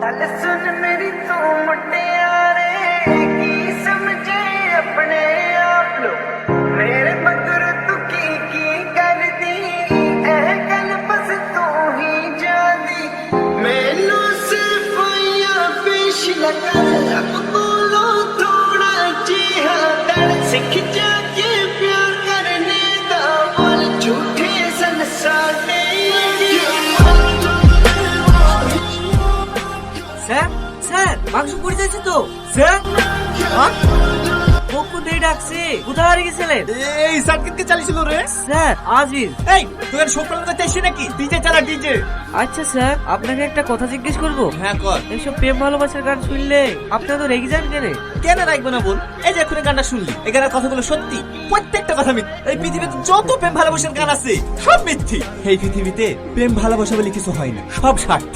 गल सुन मेरी तू मुटियारे की समझे अपने आप लो मेरे मगर तू की कर दी ए गल बस तू ही जानी मैनू सिर्फ या पेश लगा अब बोलो थोड़ा जी हाँ दर सिख जाके प्यार करने दा बोल झूठे संसार স্যার স্যার মাংস পড়ে যাচ্ছে তো স্যার কখন দিয়ে ডাকছে কোথায় হারিয়ে গেছিলেন? এই সার্কিটকে চালিয়েছিল রে। স্যার আজিজ। এই তুই আর শোক করতে চাইছিস নাকি? ডিজে চালা ডিজে। আচ্ছা স্যার আপনাকে একটা কথা জিজ্ঞেস করবো? হ্যাঁ কর। এইসব প্রেম ভালোবাসার গান শুনলে আপনারা তো রেগে যান কেন? কেন রাখবো না বল? এই যে এখন গানটা শুনলি এই গানের কথাগুলো সত্যি, প্রত্যেকটা কথা মিথ্যে। এই পৃথিবীতে যত প্রেম ভালোবাসার গান আছে সব মিথ্যে। এই পৃথিবীতে প্রেম ভালোবাসা বলে কিছু হয় না, সব স্বার্থ।